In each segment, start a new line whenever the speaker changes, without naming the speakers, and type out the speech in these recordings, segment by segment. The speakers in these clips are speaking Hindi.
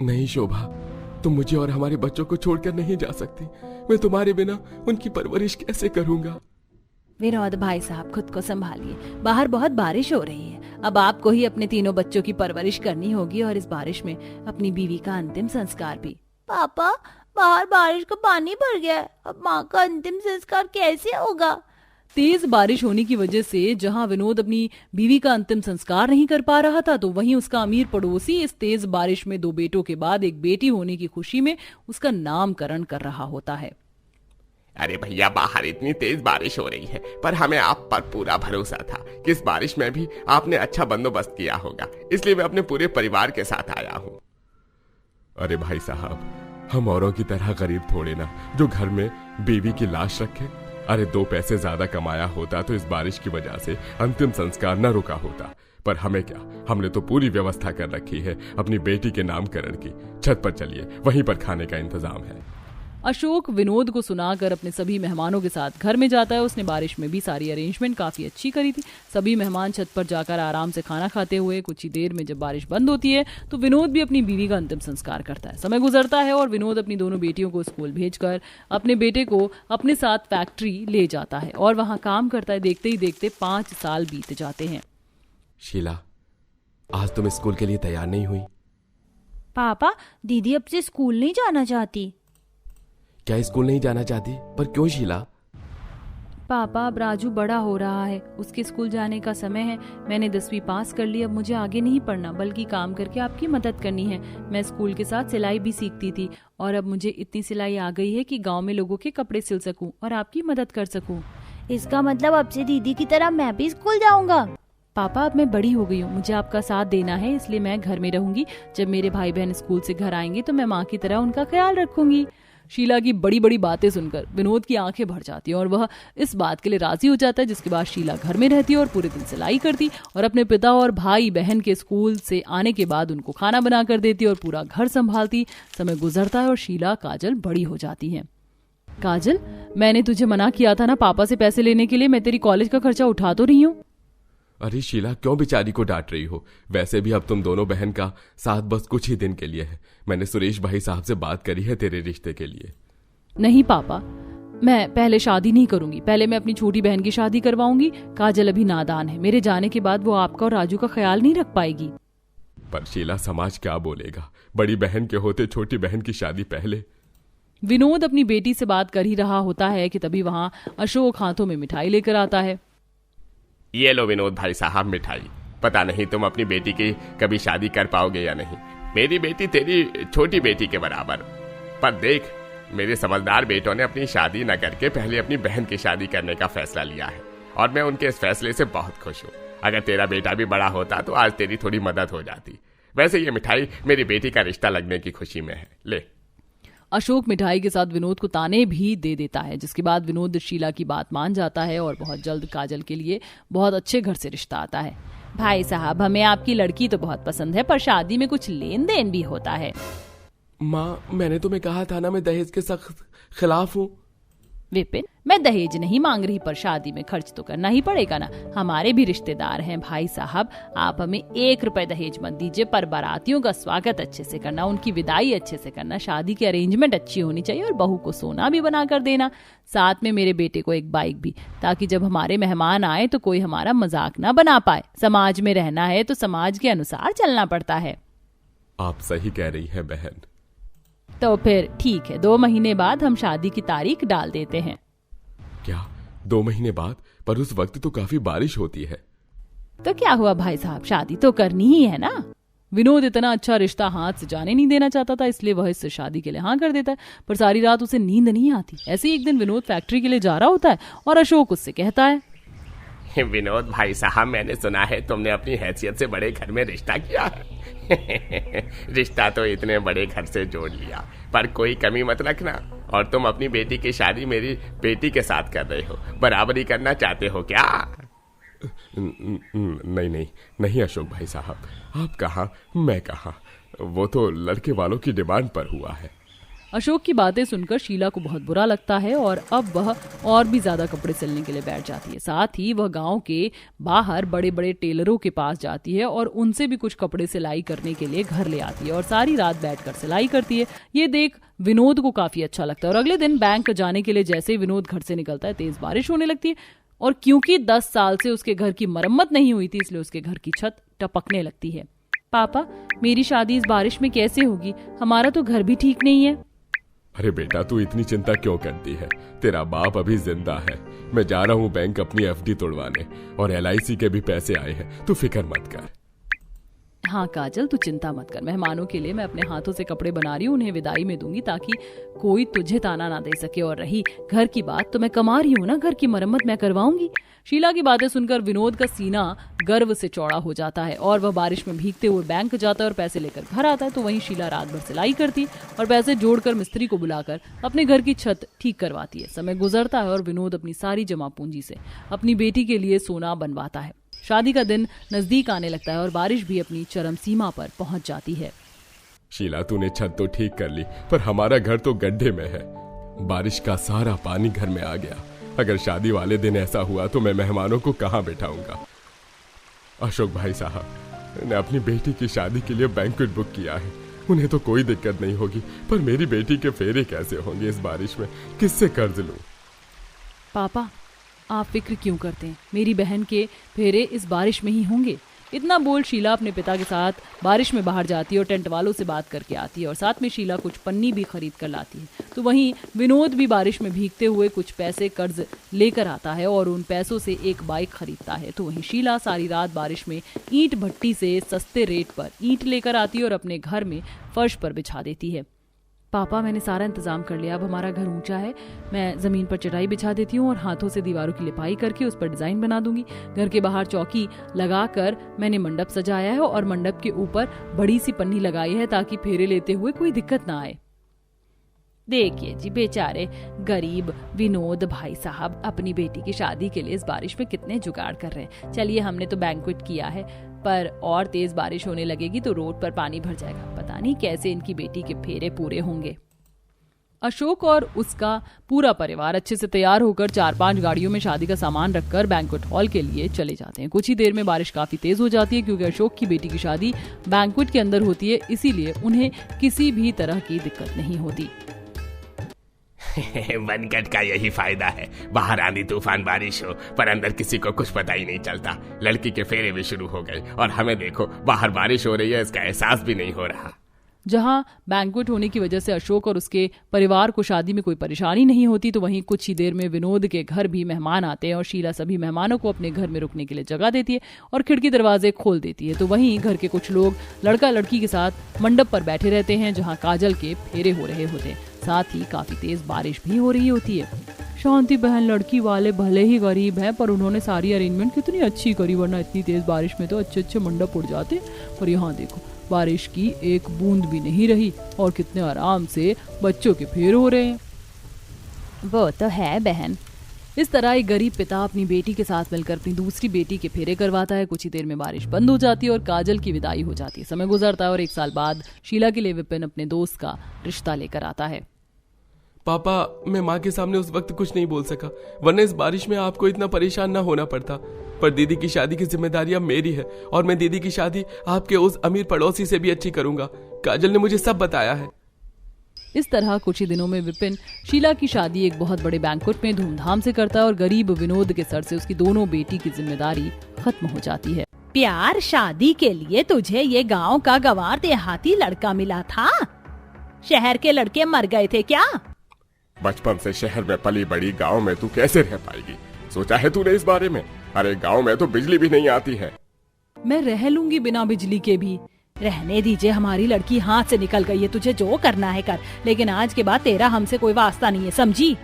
नहीं शोभा, तुम मुझे और हमारे बच्चों को छोड़कर नहीं जा सकती। मैं तुम्हारे बिना उनकी परवरिश कैसे करूंगा।
विनोद भाई साहब, खुद को संभालिए, बाहर बहुत बारिश हो रही है। अब आपको ही अपने तीनों बच्चों की परवरिश करनी होगी और इस बारिश में अपनी बीवी का अंतिम संस्कार भी।
पापा, बाहर बारिश का पानी भर गया है, अब माँ का अंतिम संस्कार कैसे होगा?
तेज बारिश होने की वजह से जहां विनोद अपनी बीवी का अंतिम संस्कार नहीं कर पा रहा था, तो वहीं उसका अमीर पड़ोसी इस तेज बारिश में 2 बेटों के बाद एक बेटी होने की खुशी में उसका नामकरण कर रहा होता है।
अरे भैया, बाहर इतनी तेज बारिश हो रही है, पर हमें आप पर पूरा भरोसा था कि इस बारिश में भी आपने अच्छा बंदोबस्त किया होगा, इसलिए मैं अपने पूरे परिवार के साथ आया हूँ। अरे भाई साहब, हम औरों की तरह गरीब थोड़े ना, जो घर में बीवी की लाश रखे। अरे 2 पैसे ज्यादा कमाया होता तो इस बारिश की वजह से अंतिम संस्कार न रुका होता, पर हमें क्या, हमने तो पूरी व्यवस्था कर रखी है अपनी बेटी के नामकरण की। छत पर चलिए, वहीं पर खाने का इंतजाम है।
अशोक विनोद को सुनाकर अपने सभी मेहमानों के साथ घर में जाता है। उसने बारिश में भी सारी अरेंजमेंट काफी अच्छी करी थी। सभी मेहमान छत पर जाकर आराम से खाना खाते हुए कुछ ही देर में जब बारिश बंद होती है तो विनोद भी अपनी बीवी का अंतिम संस्कार करता है। समय गुजरता है और विनोद अपनी दोनों बेटियों को स्कूल भेजकर अपने बेटे को अपने साथ फैक्ट्री ले जाता है और वहां काम करता है। देखते ही देखते 5 साल बीत जाते हैं।
शीला, आज तुम स्कूल के लिए तैयार नहीं हुई?
पापा, दीदी अब से स्कूल नहीं जाना चाहती।
क्या स्कूल नहीं जाना चाहती? पर क्यों शीला?
पापा, अब राजू बड़ा हो रहा है, उसके स्कूल जाने का समय है। मैंने 10वीं पास कर ली, अब मुझे आगे नहीं पढ़ना बल्कि काम करके आपकी मदद करनी है। मैं स्कूल के साथ सिलाई भी सीखती थी और अब मुझे इतनी सिलाई आ गई है कि गांव में लोगों के कपड़े सिल सकूं और आपकी मदद कर सकूं।
इसका मतलब अब से दीदी की तरह मैं भी स्कूल जाऊंगा?
पापा, अब मैं बड़ी हो गई हूँ, मुझे आपका साथ देना है, इसलिए मैं घर में रहूंगी। जब मेरे भाई बहन स्कूल से घर आएंगे तो मैं माँ की तरह उनका ख्याल रखूंगी। शीला की बड़ी बड़ी बातें सुनकर विनोद की आंखें भर जाती हैं और वह इस बात के लिए राजी हो जाता है। जिसके बाद शीला घर में रहती है और पूरे दिन सिलाई करती और अपने पिता और भाई बहन के स्कूल से आने के बाद उनको खाना बना कर देती और पूरा घर संभालती। समय गुजरता है और शीला काजल बड़ी हो जाती है। काजल, मैंने तुझे मना किया था ना पापा से पैसे लेने के लिए, मैं तेरी कॉलेज का खर्चा उठा तो रही हूँ।
अरे शीला, क्यों बेचारी को डांट रही हो? वैसे भी अब तुम दोनों बहन का साथ बस कुछ ही दिन के लिए है। मैंने सुरेश भाई साहब से बात करी है तेरे रिश्ते के लिए।
नहीं पापा, मैं पहले शादी नहीं करूंगी, पहले मैं अपनी छोटी बहन की शादी करवाऊंगी। काजल अभी नादान है, मेरे जाने के बाद वो आपका और राजू का ख्याल नहीं रख पाएगी।
पर शीला, समाज क्या बोलेगा? बड़ी बहन के होते छोटी बहन की शादी पहले।
विनोद अपनी बेटी से बात कर ही रहा होता है कि तभी वहां अशोक हाथों में मिठाई लेकर आता है।
ये लो विनोद भाई साहब मिठाई। पता नहीं तुम अपनी बेटी की कभी शादी कर पाओगे या नहीं। मेरी बेटी तेरी छोटी बेटी के बराबर, पर देख, मेरे समझदार बेटों ने अपनी शादी न करके पहले अपनी बहन की शादी करने का फैसला लिया है और मैं उनके इस फैसले से बहुत खुश हूँ। अगर तेरा बेटा भी बड़ा होता तो आज तेरी थोड़ी मदद हो जाती। वैसे ये मिठाई मेरी बेटी का रिश्ता लगने की खुशी में है, ले।
अशोक मिठाई के साथ विनोद को ताने भी दे देता है। जिसके बाद विनोद शीला की बात मान जाता है और बहुत जल्द काजल के लिए बहुत अच्छे घर से रिश्ता आता है।
भाई साहब, हमें आपकी लड़की तो बहुत पसंद है, पर शादी में कुछ लेन देन भी होता है।
माँ, मैंने तुम्हें कहा था ना, मैं दहेज के सख्त खिलाफ हूँ।
विपिन, मैं दहेज नहीं मांग रही, पर शादी में खर्च तो करना ही पड़ेगा ना। हमारे भी रिश्तेदार हैं भाई साहब, आप हमें 1 रुपए दहेज मत दीजिए, पर बारातियों का स्वागत अच्छे से करना, उनकी विदाई अच्छे से करना, शादी की अरेंजमेंट अच्छी होनी चाहिए और बहू को सोना भी बना कर देना। साथ में मेरे बेटे को एक बाइक भी, ताकि जब हमारे मेहमान आए तो कोई हमारा मजाक ना बना पाए। समाज में रहना है तो समाज के अनुसार चलना पड़ता है।
आप सही कह रही हैं बहन।
तो फिर ठीक है, 2 महीने बाद हम शादी की तारीख डाल देते हैं।
क्या 2 महीने बाद? पर उस वक्त तो काफी बारिश होती है।
तो क्या हुआ भाई साहब, शादी तो करनी ही है ना।
विनोद इतना अच्छा रिश्ता हाथ से जाने नहीं देना चाहता था, इसलिए वह इससे शादी के लिए हाँ कर देता है। पर सारी रात उसे नींद नहीं आती। ऐसे ही एक दिन विनोद फैक्ट्री के लिए जा रहा होता है और अशोक उससे कहता है,
विनोद भाई साहब, मैंने सुना है तुमने अपनी हैसियत से बड़े घर में रिश्ता किया है। रिश्ता तो इतने बड़े घर से जोड़ लिया, पर कोई कमी मत रखना। और तुम अपनी बेटी की शादी मेरी बेटी के साथ कर रहे हो, बराबरी करना चाहते हो क्या? नहीं नहीं नहीं अशोक भाई साहब, आप कहाँ मैं कहाँ, वो तो लड़के वालों की डिमांड पर हुआ है।
अशोक की बातें सुनकर शीला को बहुत बुरा लगता है और अब वह और भी ज्यादा कपड़े सिलने के लिए बैठ जाती है। साथ ही वह गांव के बाहर बड़े बड़े टेलरों के पास जाती है और उनसे भी कुछ कपड़े सिलाई करने के लिए घर ले आती है और सारी रात बैठकर सिलाई करती है। ये देख विनोद को काफी अच्छा लगता है और अगले दिन बैंक जाने के लिए जैसे ही विनोद घर से निकलता है तेज बारिश होने लगती है और क्योंकि 10 साल से उसके घर की मरम्मत नहीं हुई थी इसलिए उसके घर की छत टपकने लगती है। पापा, मेरी शादी इस बारिश में कैसे होगी? हमारा तो घर भी ठीक नहीं है।
अरे बेटा, तू इतनी चिंता क्यों करती है? तेरा बाप अभी जिंदा है। मैं जा रहा हूँ बैंक अपनी एफडी तोड़वाने और LIC के भी पैसे आए हैं, तू फिक्र मत कर।
हाँ काजल, तू चिंता मत कर। मेहमानों के लिए मैं अपने हाथों से कपड़े बना रही हूँ, उन्हें विदाई में दूंगी ताकि कोई तुझे ताना ना दे सके। और रही घर की बात, तो मैं कमा रही हूँ ना, घर की मरम्मत मैं करवाऊंगी। शीला की बातें सुनकर विनोद का सीना गर्व से चौड़ा हो जाता है और वह बारिश में भीगते हुए बैंक जाता है और पैसे लेकर घर आता है। तो वहीं शीला रात भर सिलाई करती और पैसे जोड़कर मिस्त्री को बुलाकर अपने घर की छत ठीक करवाती है। समय गुजरता है और विनोद अपनी सारी जमा पूंजी से अपनी बेटी के लिए सोना बनवाता है। शादी का दिन नजदीक आने लगता है और बारिश भी अपनी चरम सीमा पर पहुंच जाती है।
शीला, तूने छत तो ठीक कर ली, पर हमारा घर तो गड्ढे में है। बारिश का सारा पानी घर में आ गया। अगर शादी वाले दिन ऐसा हुआ तो मैं मेहमानों को कहाँ बैठाऊंगा? अशोक भाई साहब ने अपनी बेटी की शादी के लिए बैंक्वेट बुक किया है। उन्हें तो कोई दिक्कत नहीं होगी, पर मेरी बेटी के फेरे कैसे होंगे इस बारिश में? किससे कर्ज लूं?
पापा, आप फिक्र क्यों करते हैं? मेरी बहन के फेरे इस बारिश में ही होंगे। इतना बोल शीला अपने पिता के साथ बारिश में बाहर जाती है और टेंट वालों से बात करके आती है और साथ में शीला कुछ पन्नी भी खरीद कर लाती है। तो वहीं विनोद भी बारिश में भीगते हुए कुछ पैसे कर्ज लेकर आता है और उन पैसों से एक बाइक खरीदता है। तो वहीं शीला सारी रात बारिश में ईंट भट्टी से सस्ते रेट पर ईंट लेकर आती है और अपने घर में फर्श पर बिछा देती है। पापा, मैंने सारा इंतजाम कर लिया। अब हमारा घर ऊंचा है, मैं जमीन पर चटाई बिछा देती हूँ और हाथों से दीवारों की लिपाई करके उस पर डिजाइन बना दूंगी। घर के बाहर चौकी लगाकर मैंने मंडप सजाया है और मंडप के ऊपर बड़ी सी पन्नी लगाई है ताकि फेरे लेते हुए कोई दिक्कत ना आए। देखिए जी, बेचारे गरीब विनोद भाई साहब अपनी बेटी की शादी के लिए इस बारिश में कितने जुगाड़ कर रहे हैं। चलिए, हमने तो बैंक्वेट किया है, पर और तेज बारिश होने लगेगी तो रोड पर पानी भर जाएगा। पता नहीं कैसे इनकी बेटी के फेरे पूरे होंगे। अशोक और उसका पूरा परिवार अच्छे से तैयार होकर 4-5 गाड़ियों में शादी का सामान रखकर बैंक्वेट हॉल के लिए चले जाते हैं। कुछ ही देर में बारिश काफी तेज हो जाती है क्योंकि अशोक की बेटी की शादी बैंक्वेट के अंदर होती है, इसीलिए उन्हें किसी भी तरह की दिक्कत नहीं होती।
बनकट का यही फायदा है, बाहर आंधी तूफान बारिश हो पर अंदर किसी को कुछ पता ही नहीं चलता। लड़की के फेरे भी शुरू हो गए और हमें देखो बाहर बारिश हो रही है, इसका एहसास भी नहीं हो रहा।
जहां बैंक्वेट होने की वजह से अशोक और उसके परिवार को शादी में कोई परेशानी नहीं होती, तो वहीं कुछ ही देर में विनोद के घर भी मेहमान आते हैं और शीला सभी मेहमानों को अपने घर में रुकने के लिए जगह देती है और खिड़की दरवाजे खोल देती है। तो वहीं घर के कुछ लोग लड़का लड़की के साथ मंडप पर बैठे रहते हैं जहां काजल के फेरे हो रहे होते हैं। साथ ही काफी तेज बारिश भी हो रही होती है। शांति बहन, लड़की वाले भले ही गरीब हैं पर उन्होंने सारी अरेंजमेंट कितनी अच्छी करी, वरना इतनी तेज बारिश में तो अच्छे अच्छे मंडप उड़ जाते। और यहाँ देखो, बारिश की एक बूंद भी नहीं रही और कितने आराम से बच्चों के फेर हो रहे हैं। वो तो है बहन। इस तरह एक गरीब पिता अपनी बेटी के साथ मिलकर अपनी दूसरी बेटी के फेरे करवाता है। कुछ ही देर में बारिश बंद हो जाती है और काजल की विदाई हो जाती है। समय गुजरता है और 1 साल बाद शीला के लिए विपिन अपने दोस्त का रिश्ता लेकर आता है।
पापा, मैं माँ के सामने उस वक्त कुछ नहीं बोल सका, वरना इस बारिश में आपको इतना परेशान ना होना पड़ता। पर दीदी की शादी की जिम्मेदारी अब मेरी है और मैं दीदी की शादी आपके उस अमीर पड़ोसी से भी अच्छी करूंगा। काजल ने मुझे सब बताया है।
इस तरह कुछ ही दिनों में विपिन शीला की शादी एक बहुत बड़े बैंक्वेट में धूमधाम से करता है और गरीब विनोद के सर से उसकी दोनों बेटी की जिम्मेदारी खत्म हो जाती है।
प्यार, शादी के लिए तुझे ये गांव का गंवार देहाती लड़का मिला था? शहर के लड़के मर गए थे क्या?
बचपन से शहर में पली बड़ी, गांव में तू कैसे रह पाएगी? सोचा है तूने इस बारे में? अरे गांव में तो बिजली भी नहीं आती है।
मैं रह लूंगी बिना बिजली के भी।
रहने दीजिए, हमारी लड़की हाथ से निकल गई है, तुझे जो करना है कर, लेकिन आज के बाद तेरा हमसे कोई वास्ता नहीं है, समझी?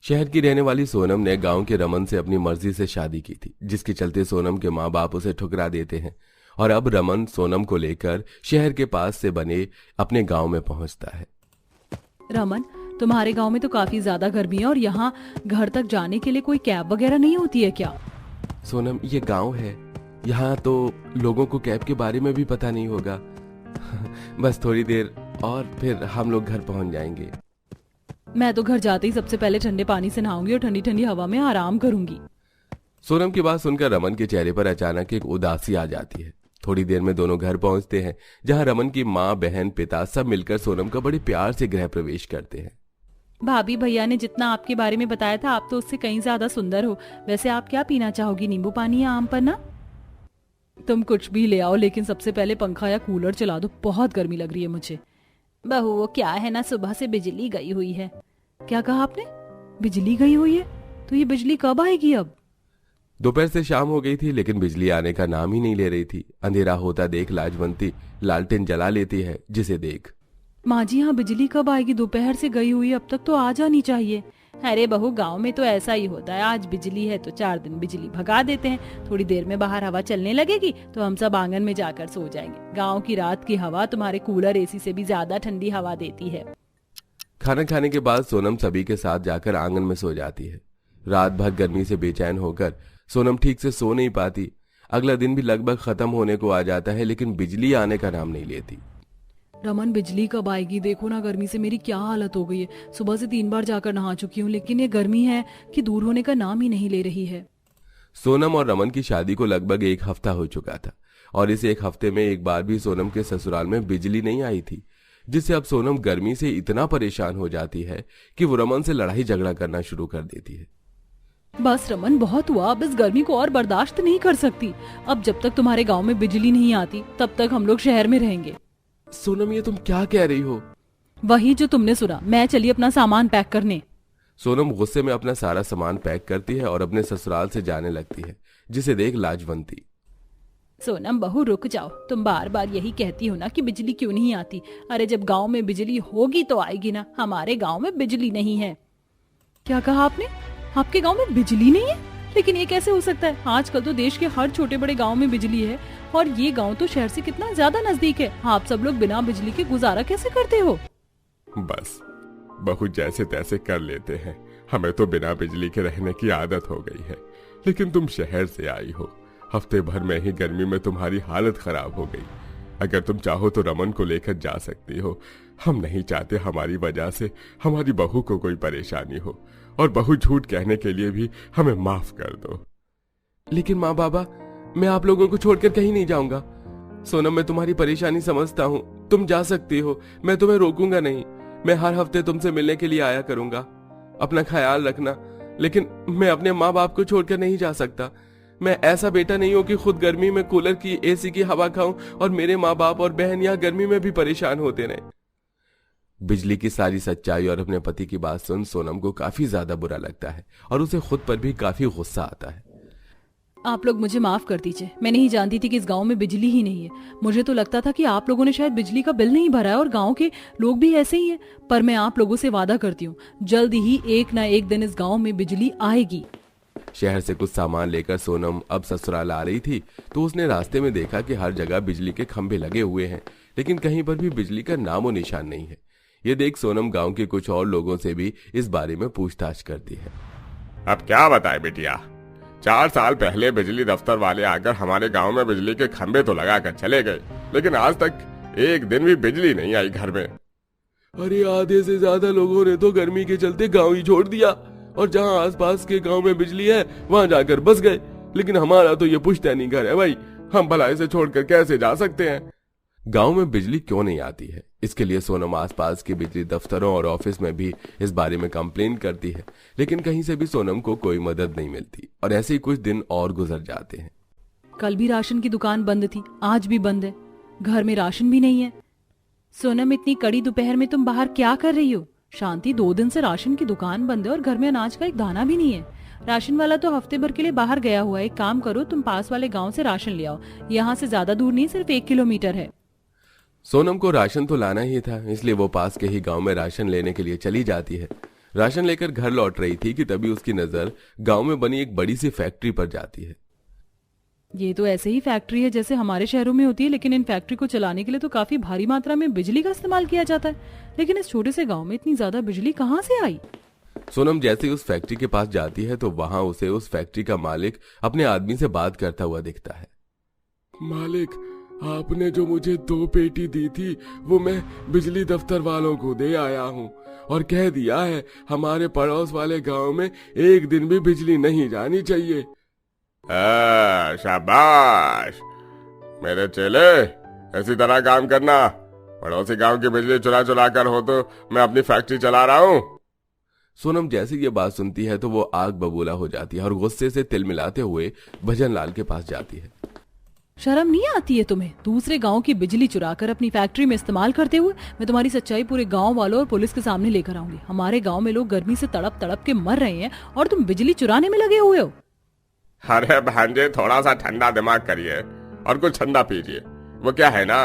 शहर की रहने वाली सोनम ने गांव के रमन से अपनी मर्जी से शादी की थी, जिसके चलते सोनम के माँ बाप उसे ठुकरा देते हैं और अब रमन सोनम को लेकर शहर के पास से बने अपने गांव में पहुंचता है।
रमन, तुम्हारे गांव में तो काफी ज्यादा गर्मी है और यहाँ घर तक जाने के लिए कोई कैब वगैरह नहीं होती है क्या?
सोनम, ये गांव है, यहाँ तो लोगों को कैब के बारे में भी पता नहीं होगा। बस थोड़ी देर और फिर हम लोग घर पहुंच जाएंगे।
मैं तो घर जाते ही सबसे पहले ठंडे पानी से नहाऊंगी और ठंडी ठंडी हवा में आराम करूंगी।
सोनम की बात सुनकर रमन के चेहरे पर अचानक एक उदासी आ जाती है। थोड़ी देर में दोनों घर पहुंचते हैं, जहां रमन की माँ, बहन, पिता सब मिलकर सोनम का बड़े प्यार से गृह प्रवेश करते हैं।
भाभी भैया ने जितना आपके बारे में बताया था, आप तो उससे कहीं ज्यादा सुंदर हो। वैसे आप क्या पीना चाहोगी, नींबू पानी या आम पन्ना? तुम कुछ भी ले आओ, लेकिन सबसे पहले पंखा या कूलर चला दो, बहुत गर्मी लग रही है मुझे। बहू वो क्या है ना, सुबह से बिजली गई हुई है। क्या कहा आपने? बिजली गई हुई है? तो ये बिजली कब आएगी अब?
दोपहर से शाम हो गई थी, लेकिन बिजली आने का नाम ही नहीं ले रही थी। अंधेरा होता देख लाजवंती लालटेन जला लेती है, जिसे देख
माँ जी यहाँ बिजली कब आएगी? दोपहर से गई हुई, अब तक तो आ जानी चाहिए। अरे बहू, गांव में तो ऐसा ही होता है, आज बिजली है तो 4 दिन बिजली भगा देते हैं। थोड़ी देर में बाहर हवा चलने लगेगी तो हम सब आंगन में जाकर सो जाएंगे। गांव की रात की हवा तुम्हारे कूलर एसी से भी ज्यादा ठंडी हवा देती है।
खाना खाने के बाद सोनम सभी के साथ जाकर आंगन में सो जाती है। रात भर गर्मी से बेचैन होकर सोनम ठीक से सो नहीं पाती। अगला दिन भी लगभग खत्म होने को आ जाता है, लेकिन बिजली आने का नाम नहीं लेती।
रमन बिजली कब आएगी? देखो ना, गर्मी से मेरी क्या हालत हो गई है। सुबह से 3 बार जाकर नहा चुकी हूँ, लेकिन ये गर्मी है कि दूर होने का नाम ही नहीं ले रही है।
सोनम और रमन की शादी को लगभग 1 हफ्ता हो चुका था, और इस 1 हफ्ते में एक बार भी सोनम के ससुराल में बिजली नहीं आई थी, जिससे अब सोनम गर्मी से इतना परेशान हो जाती है कि वो रमन से लड़ाई झगड़ा करना शुरू कर देती है।
बस रमन, बहुत हुआ, अब इस गर्मी को और बर्दाश्त नहीं कर सकती। अब जब तक तुम्हारे गांव में बिजली नहीं आती, तब तक हम लोग शहर में रहेंगे।
सोनम, ये तुम क्या कह रही हो?
वही जो तुमने सुना। मैं चली अपना सामान पैक करने।
सोनम गुस्से में अपना सारा सामान पैक करती है और अपने ससुराल से जाने लगती है, जिसे देख लाजवंती
सोनम बहू रुक जाओ, तुम बार बार यही कहती हो ना कि बिजली क्यों नहीं आती। अरे जब गांव में बिजली होगी तो आएगी ना, हमारे गांव में बिजली नहीं है। क्या कहा आपने? आपके गांव में बिजली नहीं है? लेकिन ये कैसे हो सकता है? आजकल तो देश के हर छोटे बड़े गांव में बिजली है, और ये गांव तो शहर से कितना ज्यादा नजदीक है। आप सब लोग बिना बिजली के गुजारा कैसे करते हो?
बस बहू जैसे तैसे कर लेते हैं, हमें तो बिना बिजली के रहने की आदत हो गई है। लेकिन तुम शहर से आई हो, हफ्ते भर में ही गर्मी में तुम्हारी हालत खराब हो गई। अगर तुम चाहो तो रमन को लेकर जा सकती हो। हम नहीं चाहते हमारी वजह से हमारी बहू को कोई परेशानी हो, और बहू झूठ कहने के लिए भी हमें माफ कर दो।
लेकिन माँ बाबा, मैं आप लोगों को छोड़कर कहीं नहीं जाऊंगा। सोनम, मैं तुम्हारी परेशानी समझता हूँ, तुम जा सकती हो, मैं तुम्हें रोकूंगा नहीं। मैं हर हफ्ते तुमसे मिलने के लिए आया करूंगा, अपना ख्याल रखना। लेकिन मैं अपने माँ बाप को छोड़कर नहीं जा सकता। मैं ऐसा बेटा नहीं हूं कि खुद गर्मी में कूलर की, एसी की हवा खाऊं और मेरे माँ बाप और बहन यहाँ गर्मी में भी परेशान होते रहे। बिजली की सारी सच्चाई और अपने पति की बात सुन सोनम को काफी ज्यादा बुरा लगता है, और उसे खुद पर भी काफी गुस्सा आता है।
आप लोग मुझे माफ कर दीजिए, मैं नहीं जानती थी कि इस गांव में बिजली ही नहीं है। मुझे तो लगता था कि आप लोगों ने शायद बिजली का बिल नहीं भरा है और गांव के लोग भी ऐसे ही हैं। पर मैं आप लोगों से वादा करती हूँ, जल्द ही एक ना एक दिन इस गांव में बिजली आएगी।
शहर से कुछ सामान लेकर सोनम अब ससुराल आ रही थी, तो उसने रास्ते में देखा कि हर जगह बिजली के खंभे लगे हुए हैं, लेकिन कहीं पर भी बिजली का नामो निशान नहीं है। ये देख सोनम गांव के कुछ और लोगों से भी इस बारे में पूछताछ करती है।
अब क्या बताए बिटिया, 4 साल पहले बिजली दफ्तर वाले आकर हमारे गांव में बिजली के खंभे तो लगा कर चले गए, लेकिन आज तक एक दिन भी बिजली नहीं आई घर में।
अरे आधे से ज्यादा लोगों ने तो गर्मी के चलते गांव ही छोड़ दिया, और जहां आसपास के गांव में बिजली है वहां जाकर बस गए। लेकिन हमारा तो ये पुश्तैनी घर है भाई, हम भला इसे छोड़कर कैसे जा सकते हैं? गांव में बिजली क्यों नहीं आती है, इसके लिए सोनम आसपास के बिजली दफ्तरों और ऑफिस में भी इस बारे में कंप्लेन करती है, लेकिन कहीं से भी सोनम को कोई मदद नहीं मिलती, और ऐसे ही कुछ दिन और गुजर जाते हैं।
कल भी राशन की दुकान बंद थी, आज भी बंद है। घर में राशन भी नहीं है। सोनम, इतनी कड़ी दोपहर में तुम बाहर क्या कर रही हो? शांति, 2 दिन से राशन की दुकान बंद है और घर में अनाज का एक दाना भी नहीं है। राशन वाला तो हफ्ते भर के लिए बाहर गया हुआ है। एक काम करो, तुम पास वाले गांव से राशन ले आओ। यहाँ से ज्यादा दूर नहीं, सिर्फ 1 किलोमीटर है।
सोनम को राशन तो लाना ही था, इसलिए वो पास के ही गांव में राशन लेने के लिए चली जाती है। राशन लेकर घर लौट रही थी कि तभी उसकी नजर गांव में बनी एक बड़ी सी फैक्ट्री पर जाती है।
ये तो ऐसे ही फैक्ट्री है जैसे हमारे शहरों में होती है, लेकिन इन फैक्ट्री को चलाने के लिए तो काफी भारी मात्रा में बिजली का इस्तेमाल किया जाता है। लेकिन इस छोटे से गांव में इतनी ज्यादा बिजली कहाँ से आई?
सोनम जैसे उस फैक्ट्री के पास जाती है तो वहां उसे उस फैक्ट्री का मालिक अपने आदमी से बात करता हुआ दिखता है।
मालिक,
आपने जो मुझे 2 पेटी दी थी वो मैं बिजली दफ्तर वालों को दे आया हूँ और कह दिया है हमारे पड़ोस वाले गांव में एक दिन भी बिजली नहीं जानी चाहिए।
शाबाश मेरे चेले, ऐसी तरह काम करना। पड़ोसी गांव की बिजली चुरा चुरा कर हो तो मैं अपनी फैक्ट्री चला रहा हूँ।
सोनम जैसे ये बात सुनती है तो वो आग बबूला हो जाती है और गुस्से से तिल मिलाते हुए भजनलाल के पास जाती है।
शर्म नहीं आती है तुम्हें? दूसरे गांव की बिजली चुराकर अपनी फैक्ट्री में इस्तेमाल करते हुए मैं तुम्हारी सच्चाई पूरे गांव वालों और पुलिस के सामने लेकर आऊंगी। हमारे गांव में लोग गर्मी से तड़प तड़प के मर रहे हैं और तुम बिजली चुराने में लगे हुए हो।
अरे भांजे, थोड़ा सा ठंडा दिमाग करिए और कुछ ठंडा पीजिए। वो क्या है ना,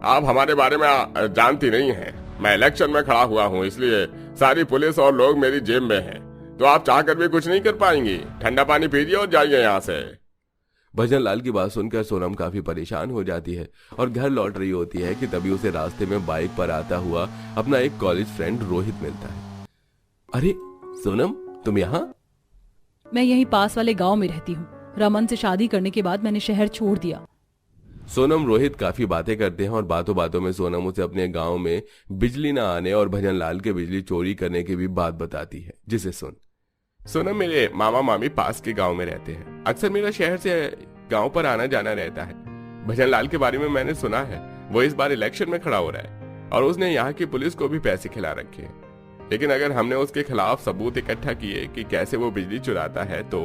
आप हमारे बारे में जानती नहीं है। मैं इलेक्शन में खड़ा हुआ हूँ, इसलिए सारी पुलिस और लोग मेरी जेब में हैं, तो आप चाहकर भी कुछ नहीं कर पाएंगी। ठंडा पानी पीजिए और जाइए यहाँ से।
भजनलाल की बात सुनकर सोनम काफी परेशान हो जाती है और घर लौट रही होती है कि तभी उसे रास्ते में बाइक पर आता हुआ अपना एक कॉलेज फ्रेंड रोहित मिलता है। अरे सोनम, तुम यहाँ?
मैं यहीं पास वाले गांव में रहती हूँ। रमन से शादी करने के बाद मैंने शहर छोड़ दिया।
सोनम रोहित काफी बातें करते हैं और बातों बातों में सोनम उसे अपने गांव में बिजली न आने और भजनलाल के बिजली चोरी करने की भी बात बताती है, जिसे सुन।
सोनम, मेरे मामा मामी पास के गांव में रहते हैं। अक्सर मेरा शहर से गांव पर आना जाना रहता है। भजनलाल के बारे में मैंने सुना है, वो इस बार इलेक्शन में खड़ा हो रहा है और उसने यहाँ की पुलिस को भी पैसे खिला रखे हैं। लेकिन अगर हमने उसके खिलाफ सबूत इकट्ठा किए कि कैसे वो बिजली चुराता है तो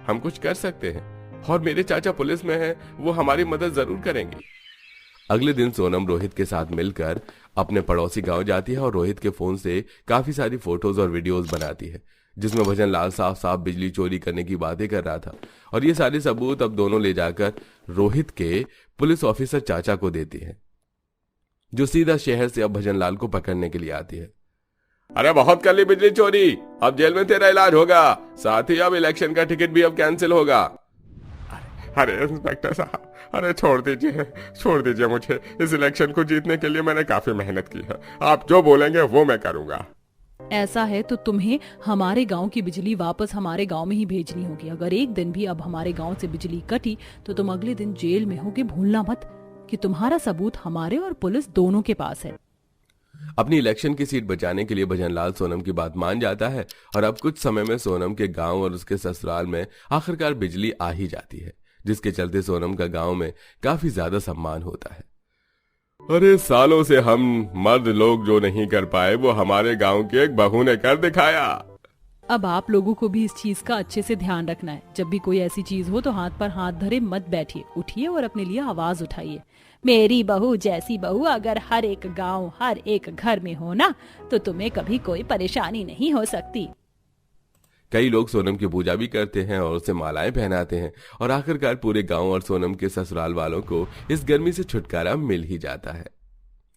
हम कुछ कर सकते हैं, और मेरे चाचा पुलिस में हैं, वो हमारी मदद जरूर करेंगे।
अगले दिन सोनम रोहित के साथ मिलकर अपने पड़ोसी गांव जाती है और रोहित के फोन से काफी सारी फोटोज और वीडियोस बनाती है, जिसमें भजनलाल साफ साफ बिजली चोरी करने की बातें कर रहा था। और ये सारे सबूत अब दोनों ले जाकर रोहित के पुलिस ऑफिसर चाचा को देती है, जो सीधा शहर से अब भजनलाल को पकड़ने के लिए आती है।
अरे बहुत कर ली बिजली चोरी, अब जेल में तेरा इलाज होगा, साथ ही अब इलेक्शन का टिकट भी अब कैंसिल होगा। अरे इंस्पेक्टर साहब, अरे छोड़ दीजिए मुझे। इस इलेक्शन को जीतने के लिए मैंने काफी मेहनत की है। आप जो बोलेंगे वो मैं करूंगा।
ऐसा है तो तुम्हें हमारे गांव की बिजली वापस हमारे गांव में ही भेजनी होगी। अगर एक दिन भी अब हमारे गांव से बिजली कटी तो तुम अगले दिन जेल में होगे। भूलना मत कि तुम्हारा सबूत हमारे और पुलिस दोनों के पास है।
अपनी इलेक्शन की सीट बचाने के लिए भजनलाल सोनम की बात मान जाता है और अब कुछ समय में सोनम के गांव और उसके ससुराल में आखिरकार बिजली आ ही जाती है, जिसके चलते सोनम का गांव में काफी ज्यादा सम्मान होता है।
अरे सालों से हम मर्द लोग जो नहीं कर पाए वो हमारे गांव की एक बहू ने कर दिखाया।
अब आप लोगों को भी इस चीज का अच्छे से ध्यान रखना है। जब भी कोई ऐसी चीज हो तो हाथ पर हाथ धरे मत बैठिए, उठिए और अपने लिए आवाज उठाइए। मेरी बहू जैसी बहू अगर हर एक गांव हर एक घर में हो ना तो तुम्हें कभी कोई परेशानी नहीं हो सकती।
कई लोग सोनम की पूजा भी करते हैं और उसे मालाएं पहनाते हैं और आखिरकार पूरे गांव और सोनम के ससुराल वालों को इस गर्मी से छुटकारा मिल ही जाता है।